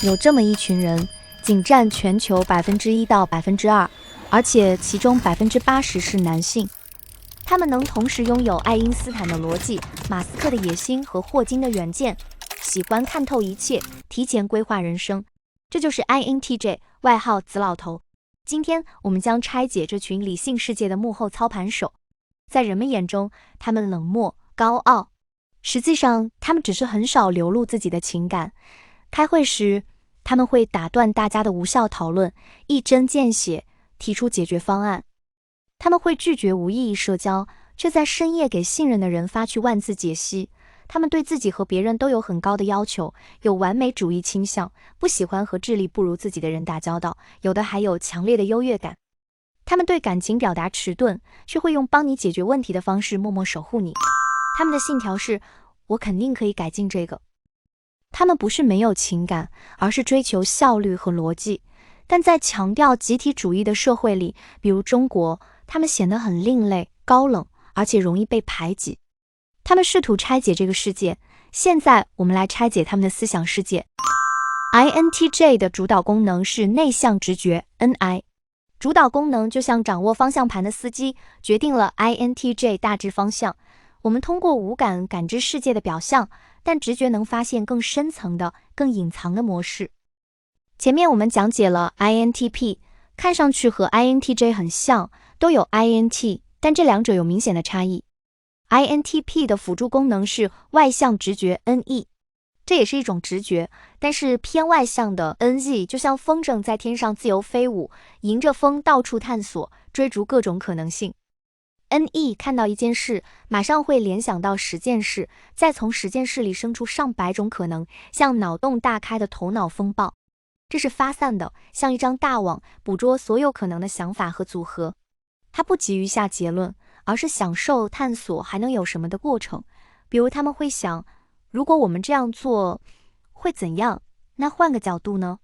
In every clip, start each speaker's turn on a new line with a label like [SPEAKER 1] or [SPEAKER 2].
[SPEAKER 1] 有这么一群人，仅占全球1%到2%，而且其中80%是男性。他们能同时拥有爱因斯坦的逻辑、马斯克的野心和霍金的远见，喜欢看透一切，提前规划人生。这就是 INTJ， 外号紫老头。今天我们将拆解这群理性世界的幕后操盘手。在人们眼中，他们冷漠、高傲，实际上他们只是很少流露自己的情感。开会时，他们会打断大家的无效讨论，一针见血提出解决方案。他们会拒绝无意义社交，却在深夜给信任的人发去万字解析。他们对自己和别人都有很高的要求，有完美主义倾向，不喜欢和智力不如自己的人打交道，有的还有强烈的优越感。他们对感情表达迟钝，却会用帮你解决问题的方式默默守护你。他们的信条是：我肯定可以改进这个。他们不是没有情感，而是追求效率和逻辑。但在强调集体主义的社会里，比如中国，他们显得很另类、高冷，而且容易被排挤。他们试图拆解这个世界，现在我们来拆解他们的思想世界。INTJ 的主导功能是内向直觉 NI。主导功能就像掌握方向盘的司机，决定了 INTJ 大致方向。我们通过五感感知世界的表象，但直觉能发现更深层的、更隐藏的模式。前面我们讲解了 INTP， 看上去和 INTJ 很像，都有 INT， 但这两者有明显的差异。INTP 的辅助功能是外向直觉 NE， 这也是一种直觉，但是偏外向的 NZ 就像风筝在天上自由飞舞，迎着风到处探索，追逐各种可能性。NE 看到一件事，马上会联想到10件事，再从10件事里生出上百种可能，像脑洞大开的头脑风暴。这是发散的，像一张大网，捕捉所有可能的想法和组合。他不急于下结论，而是享受探索还能有什么的过程。比如他们会想，如果我们这样做会怎样？那换个角度呢？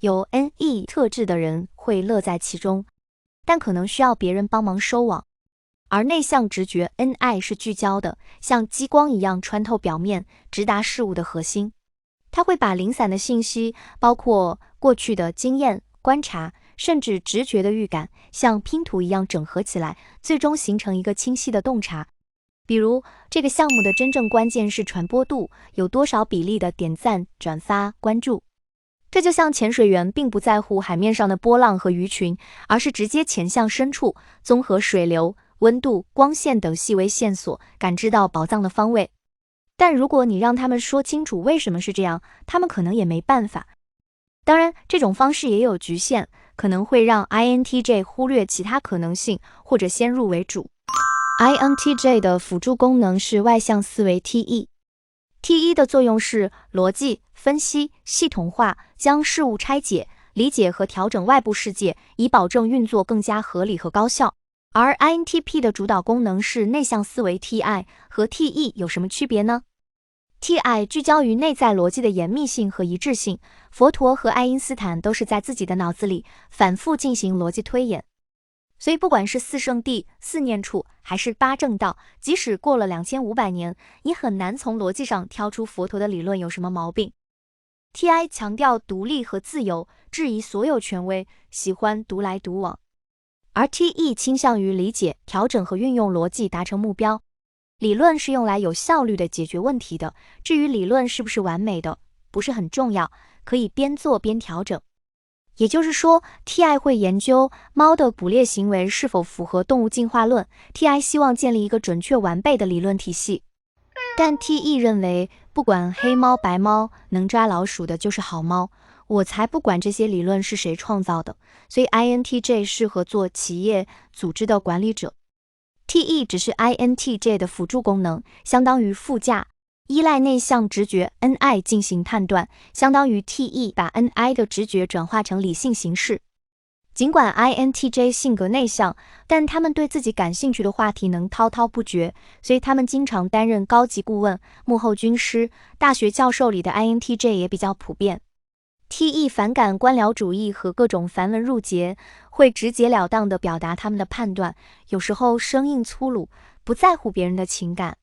[SPEAKER 1] 有 NE 特质的人会乐在其中，但可能需要别人帮忙收网。而内向直觉 NI 是聚焦的，像激光一样穿透表面，直达事物的核心。他会把零散的信息，包括过去的经验、观察，甚至直觉的预感，像拼图一样整合起来，最终形成一个清晰的洞察。比如，这个项目的真正关键是传播度，有多少比例的点赞、转发、关注。这就像潜水员并不在乎海面上的波浪和鱼群，而是直接潜向深处，综合水流、温度、光线等细微线索，感知到宝藏的方位。但如果你让他们说清楚为什么是这样，他们可能也没办法。当然，这种方式也有局限，可能会让 INTJ 忽略其他可能性，或者先入为主。INTJ 的辅助功能是外向思维 TE。TE 的作用是逻辑、分析、系统化，将事物拆解、理解和调整外部世界，以保证运作更加合理和高效。而 INTP 的主导功能是内向思维 TI， 和 TE 有什么区别呢？ TI 聚焦于内在逻辑的严密性和一致性，佛陀和爱因斯坦都是在自己的脑子里反复进行逻辑推演。所以不管是四圣谛、四念处，还是八正道，即使过了2500年，你很难从逻辑上挑出佛陀的理论有什么毛病。TI 强调独立和自由，质疑所有权威，喜欢独来独往。而 TE 倾向于理解、调整和运用逻辑达成目标。理论是用来有效率的解决问题的，至于理论是不是完美的，不是很重要，可以边做边调整。也就是说 ，TI 会研究猫的捕猎行为是否符合动物进化论。TI 希望建立一个准确完备的理论体系。但 TE 认为，不管黑猫白猫，能抓老鼠的就是好猫。我才不管这些理论是谁创造的。所以 INTJ 适合做企业组织的管理者。TE 只是 INTJ 的辅助功能，相当于副驾，依赖内向直觉 NI 进行判断，相当于 TE 把 NI 的直觉转化成理性形式。尽管 INTJ 性格内向，但他们对自己感兴趣的话题能滔滔不绝，所以他们经常担任高级顾问、幕后军师、大学教授里的 INTJ 也比较普遍。TE 反感官僚主义和各种繁文缛节，会直截了当地表达他们的判断，有时候生硬粗鲁，不在乎别人的情感。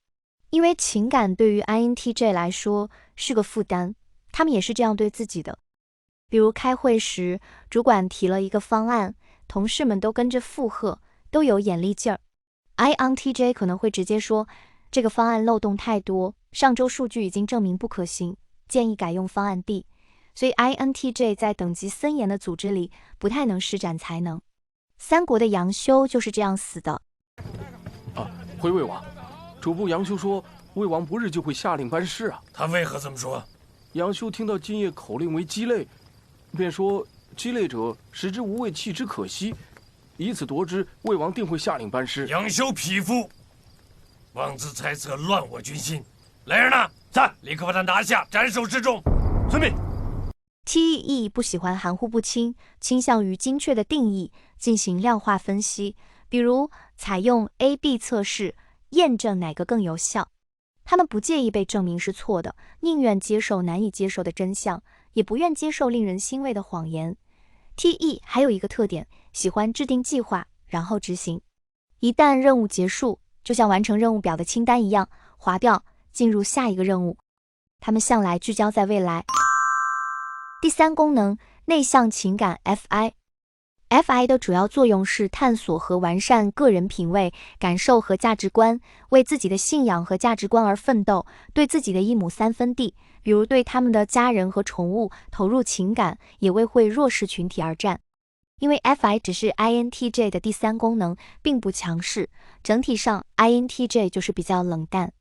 [SPEAKER 1] 因为情感对于 INTJ 来说是个负担，他们也是这样对自己的。比如开会时，主管提了一个方案，同事们都跟着附和，都有眼力劲儿。INTJ 可能会直接说，这个方案漏洞太多，上周数据已经证明不可行，建议改用方案 B。所以 INTJ 在等级森严的组织里不太能施展才能。三国的杨修就是这样死的。
[SPEAKER 2] 回魏王，主簿杨修说，魏王不日就会下令班师啊。
[SPEAKER 3] 他为何这么说？
[SPEAKER 2] 杨修听到今夜口令为鸡肋，便说鸡肋者食之无味，弃之可惜，以此得知魏王定会下令班师。
[SPEAKER 3] 杨修匹夫，妄自猜测，乱我军心。来人呐，在，立刻把他拿下，斩首示众。
[SPEAKER 2] 遵命。
[SPEAKER 1] TE 不喜欢含糊不清，倾向于精确的定义，进行量化分析，比如采用 A/B 测试，验证哪个更有效。他们不介意被证明是错的，宁愿接受难以接受的真相，也不愿接受令人欣慰的谎言。TE 还有一个特点，喜欢制定计划，然后执行。一旦任务结束，就像完成任务表的清单一样，划掉，进入下一个任务。他们向来聚焦在未来。第三功能，内向情感 FI。FI 的主要作用是探索和完善个人品味、感受和价值观，为自己的信仰和价值观而奋斗，对自己的一亩三分地，比如对他们的家人和宠物投入情感，也为弱势群体而战。因为 FI 只是 INTJ 的第三功能，并不强势，整体上 INTJ 就是比较冷淡。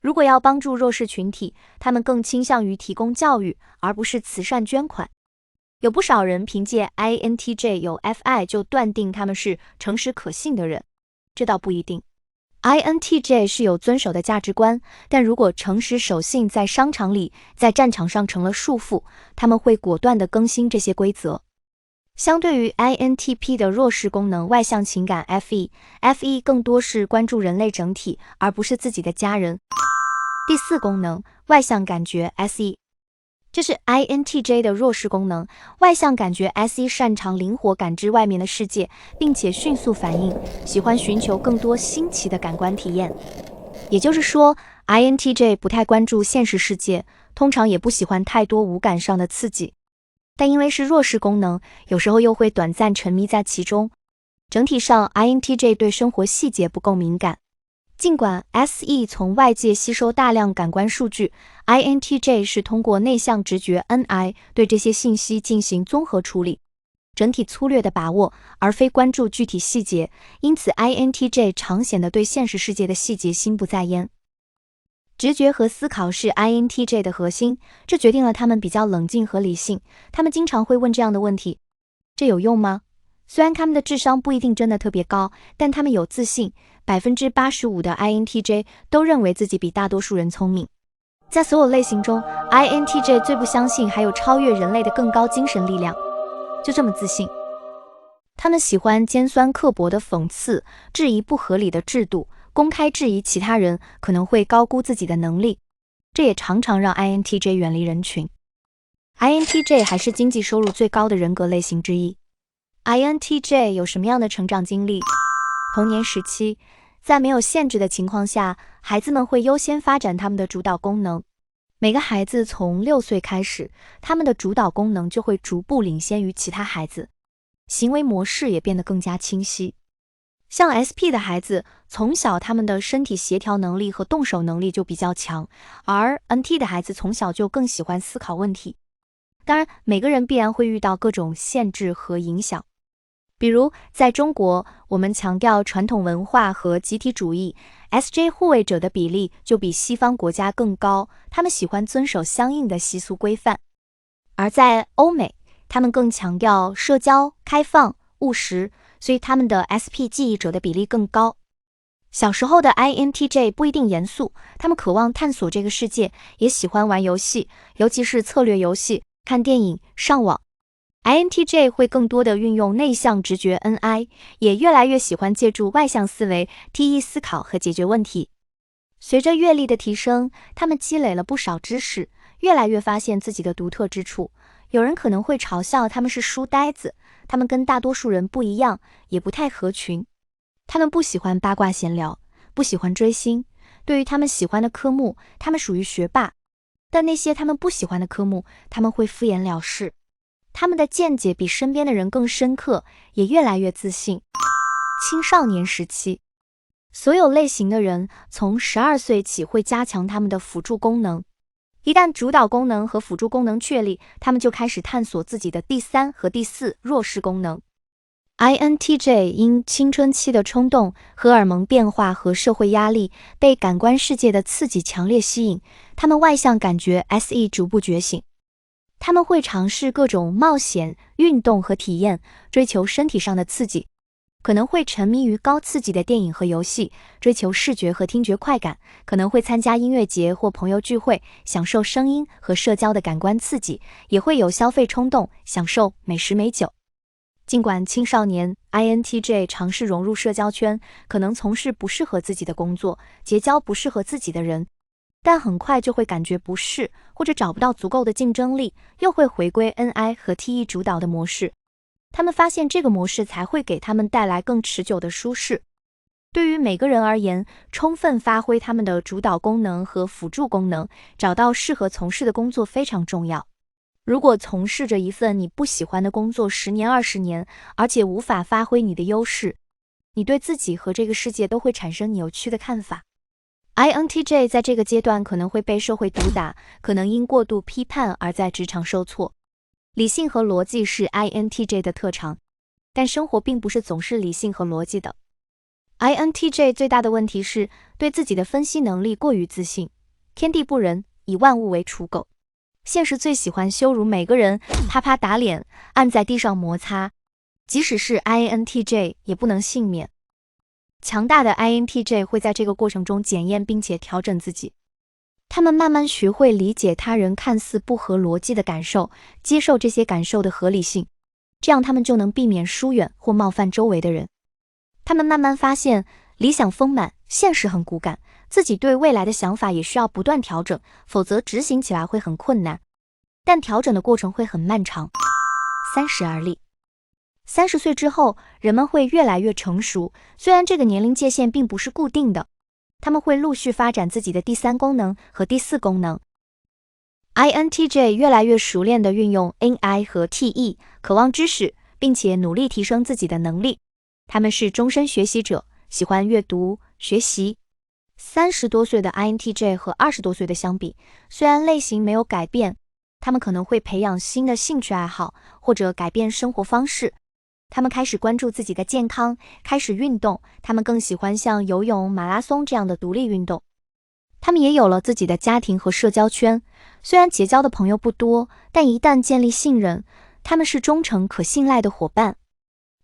[SPEAKER 1] 如果要帮助弱势群体，他们更倾向于提供教育，而不是慈善捐款。有不少人凭借 INTJ 有 FI 就断定他们是诚实可信的人，这倒不一定。INTJ 是有遵守的价值观，但如果诚实守信在商场里、在战场上成了束缚，他们会果断地更新这些规则。相对于 INTP 的弱势功能外向情感 FE 更多是关注人类整体，而不是自己的家人。第四功能，外向感觉 SE。这是 INTJ 的弱势功能，外向感觉 SE 擅长灵活感知外面的世界，并且迅速反应，喜欢寻求更多新奇的感官体验。也就是说 ，INTJ 不太关注现实世界，通常也不喜欢太多五感上的刺激。但因为是弱势功能，有时候又会短暂沉迷在其中。整体上 ，INTJ 对生活细节不够敏感。尽管 SE 从外界吸收大量感官数据， INTJ 是通过内向直觉 NI 对这些信息进行综合处理，整体粗略的把握，而非关注具体细节，因此 INTJ 常显得对现实世界的细节心不在焉。直觉和思考是 INTJ 的核心，这决定了他们比较冷静和理性。他们经常会问这样的问题：这有用吗？虽然他们的智商不一定真的特别高，但他们有自信。85%的 INTJ 都认为自己比大多数人聪明。在所有类型中 ，INTJ 最不相信还有超越人类的更高精神力量，就这么自信。他们喜欢尖酸刻薄的讽刺，质疑不合理的制度，公开质疑其他人，可能会高估自己的能力。这也常常让 INTJ 远离人群。INTJ 还是经济收入最高的人格类型之一。INTJ 有什么样的成长经历？童年时期，在没有限制的情况下，孩子们会优先发展他们的主导功能。每个孩子从6岁开始，他们的主导功能就会逐步领先于其他孩子，行为模式也变得更加清晰。像 SP 的孩子，从小他们的身体协调能力和动手能力就比较强，而 NT 的孩子从小就更喜欢思考问题。当然，每个人必然会遇到各种限制和影响。比如在中国，我们强调传统文化和集体主义， SJ 护卫者的比例就比西方国家更高，他们喜欢遵守相应的习俗规范。而在欧美，他们更强调社交、开放、务实，所以他们的 SP 记忆者的比例更高。小时候的 INTJ 不一定严肃，他们渴望探索这个世界，也喜欢玩游戏，尤其是策略游戏、看电影、上网。INTJ 会更多的运用内向直觉 NI， 也越来越喜欢借助外向思维 TE 思考和解决问题。随着阅历的提升，他们积累了不少知识，越来越发现自己的独特之处。有人可能会嘲笑他们是书呆子，他们跟大多数人不一样，也不太合群。他们不喜欢八卦闲聊，不喜欢追星，对于他们喜欢的科目，他们属于学霸，但那些他们不喜欢的科目，他们会敷衍了事。他们的见解比身边的人更深刻，也越来越自信。青少年时期，所有类型的人从12岁起会加强他们的辅助功能。一旦主导功能和辅助功能确立，他们就开始探索自己的第3和第4弱势功能。INTJ 因青春期的冲动、荷尔蒙变化和社会压力，被感官世界的刺激强烈吸引，他们外向感觉 SE 逐步觉醒。他们会尝试各种冒险、运动和体验，追求身体上的刺激，可能会沉迷于高刺激的电影和游戏，追求视觉和听觉快感，可能会参加音乐节或朋友聚会，享受声音和社交的感官刺激，也会有消费冲动，享受美食美酒。尽管青少年 INTJ 尝试融入社交圈，可能从事不适合自己的工作，结交不适合自己的人，但很快就会感觉不适，或者找不到足够的竞争力，又会回归 NI 和 TE 主导的模式。他们发现这个模式才会给他们带来更持久的舒适。对于每个人而言，充分发挥他们的主导功能和辅助功能，找到适合从事的工作非常重要。如果从事着一份你不喜欢的工作10年、20年，而且无法发挥你的优势，你对自己和这个世界都会产生扭曲的看法。INTJ 在这个阶段可能会被社会毒打，可能因过度批判而在职场受挫。理性和逻辑是 INTJ 的特长，但生活并不是总是理性和逻辑的。INTJ 最大的问题是对自己的分析能力过于自信，天地不仁，以万物为刍狗。现实最喜欢羞辱每个人，啪啪打脸，按在地上摩擦，即使是 INTJ 也不能幸免。强大的 INTJ 会在这个过程中检验并且调整自己。他们慢慢学会理解他人看似不合逻辑的感受，接受这些感受的合理性，这样他们就能避免疏远或冒犯周围的人。他们慢慢发现，理想丰满，现实很骨感，自己对未来的想法也需要不断调整，否则执行起来会很困难。但调整的过程会很漫长。30而立。30岁之后，人们会越来越成熟，虽然这个年龄界限并不是固定的，他们会陆续发展自己的第3功能和第4功能。INTJ 越来越熟练地运用 NI 和 TE， 渴望知识，并且努力提升自己的能力。他们是终身学习者，喜欢阅读、学习。30多岁的 INTJ 和20多岁的相比，虽然类型没有改变，他们可能会培养新的兴趣爱好，或者改变生活方式。他们开始关注自己的健康，开始运动，他们更喜欢像游泳、马拉松这样的独立运动。他们也有了自己的家庭和社交圈，虽然结交的朋友不多，但一旦建立信任，他们是忠诚可信赖的伙伴。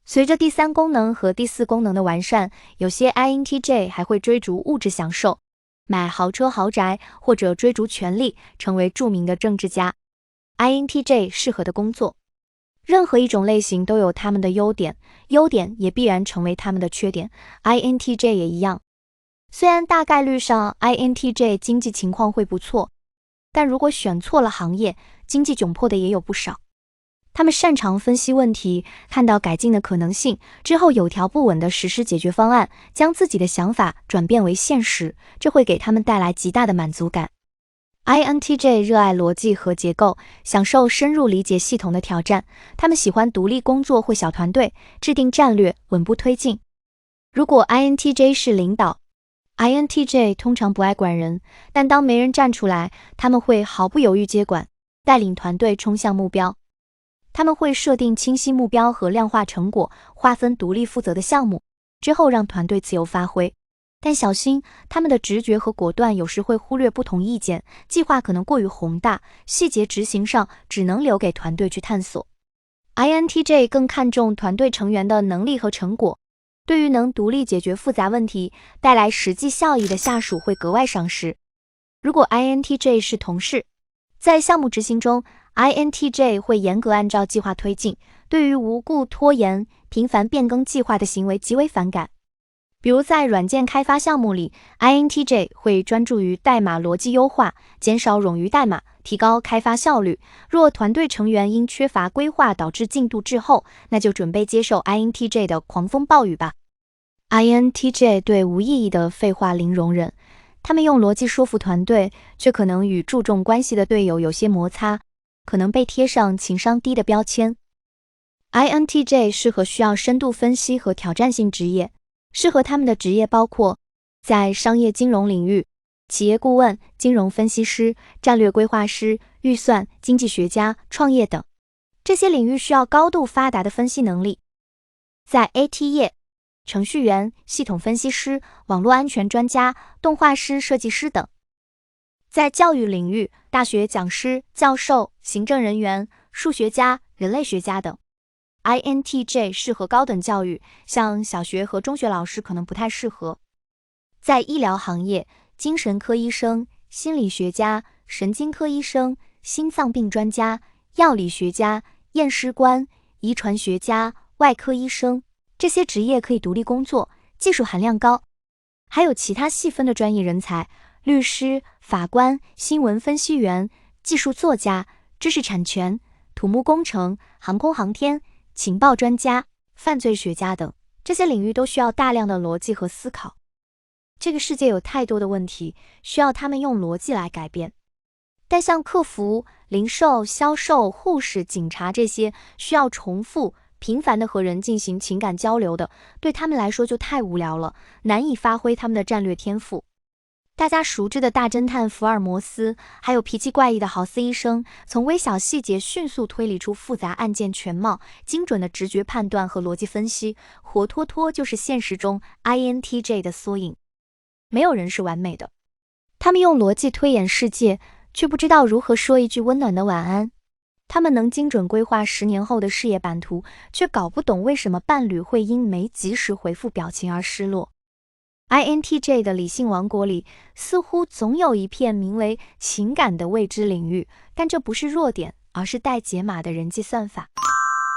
[SPEAKER 1] 随着第3功能和第4功能的完善，有些 INTJ 还会追逐物质享受，买豪车豪宅，或者追逐权力，成为著名的政治家。INTJ 适合的工作，任何一种类型都有他们的优点，优点也必然成为他们的缺点。INTJ 也一样。虽然大概率上 INTJ 经济情况会不错，但如果选错了行业，经济窘迫的也有不少。他们擅长分析问题，看到改进的可能性，之后有条不紊地实施解决方案，将自己的想法转变为现实，这会给他们带来极大的满足感。INTJ 热爱逻辑和结构，享受深入理解系统的挑战。他们喜欢独立工作或小团队，制定战略，稳步推进。如果 INTJ 是领导， INTJ 通常不爱管人，但当没人站出来，他们会毫不犹豫接管，带领团队冲向目标。他们会设定清晰目标和量化成果，划分独立负责的项目，之后让团队自由发挥。但小心，他们的直觉和果断有时会忽略不同意见，计划可能过于宏大，细节执行上只能留给团队去探索。INTJ 更看重团队成员的能力和成果，对于能独立解决复杂问题、带来实际效益的下属会格外赏识。如果 INTJ 是同事，在项目执行中， INTJ 会严格按照计划推进，对于无故拖延、频繁变更计划的行为极为反感。比如在软件开发项目里， INTJ 会专注于代码逻辑优化，减少冗余代码，提高开发效率。若团队成员因缺乏规划导致进度滞后，那就准备接受 INTJ 的狂风暴雨吧。INTJ 对无意义的废话零容忍，他们用逻辑说服团队，却可能与注重关系的队友有些摩擦。可能被贴上情商低的标签。INTJ 适合需要深度分析和挑战性职业，适合他们的职业包括在商业金融领域、企业顾问、金融分析师、战略规划师、预算、经济学家、创业等。这些领域需要高度发达的分析能力。在 AT 业，程序员、系统分析师、网络安全专家、动画师、设计师等。在教育领域，大学讲师、教授、行政人员、数学家、人类学家等。INTJ 适合高等教育，像小学和中学老师可能不太适合。在医疗行业，精神科医生、心理学家、神经科医生、心脏病专家、药理学家、验尸官、遗传学家、外科医生，这些职业可以独立工作，技术含量高。还有其他细分的专业人才，律师、法官、新闻分析员、技术作家、知识产权、土木工程、航空航天、情报专家、犯罪学家等，这些领域都需要大量的逻辑和思考。这个世界有太多的问题，需要他们用逻辑来改变。但像客服、零售、销售、护士、警察这些需要重复、频繁的和人进行情感交流的，对他们来说就太无聊了，难以发挥他们的战略天赋。大家熟知的大侦探福尔摩斯，还有脾气怪异的豪斯医生，从微小细节迅速推理出复杂案件全貌，精准的直觉判断和逻辑分析，活脱脱就是现实中 INTJ 的缩影。没有人是完美的，他们用逻辑推演世界，却不知道如何说一句温暖的晚安。他们能精准规划10年后的事业版图，却搞不懂为什么伴侣会因没及时回复表情而失落。INTJ 的理性王国里，似乎总有一片名为情感的未知领域，但这不是弱点，而是待解码的人际算法。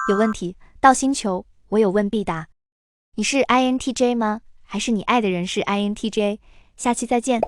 [SPEAKER 1] 有问题到星球，我有问必答。你是 INTJ 吗？还是你爱的人是 INTJ？下期再见。